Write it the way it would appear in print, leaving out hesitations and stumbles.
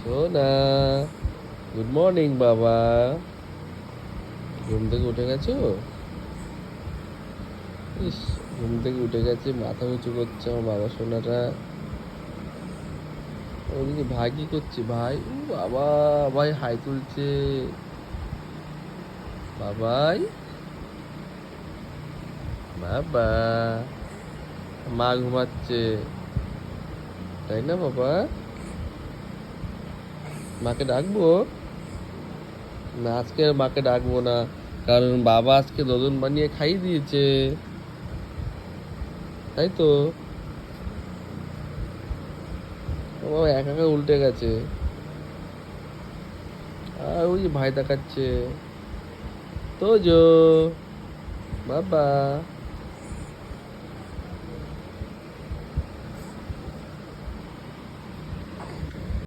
সোনা, good morning বাবা। ঘুম থেকে উঠে গেছো? ইস, ঘুম থেকে উঠে গেছে, মাথা উঁচু করছে আমার বাবা সোনাটা। ওদিকে ভাই কি করছে? ভাই ও বাবা, ভাই হাই তুলছে। বাবাই, বাবা, মা ঘুমাচ্ছে তাই না বাবা? মাকে ডাকবো? না, আজকে আর মাকে ডাকবো না, কারণ বাবা আজকে দদন বানিয়ে খাইয়ে দিয়েছে, তাই তো। ও বাবা একা একা উল্টে গেছে। আর ওই যে ভাই দেখাচ্ছে, তোজো, বাবা।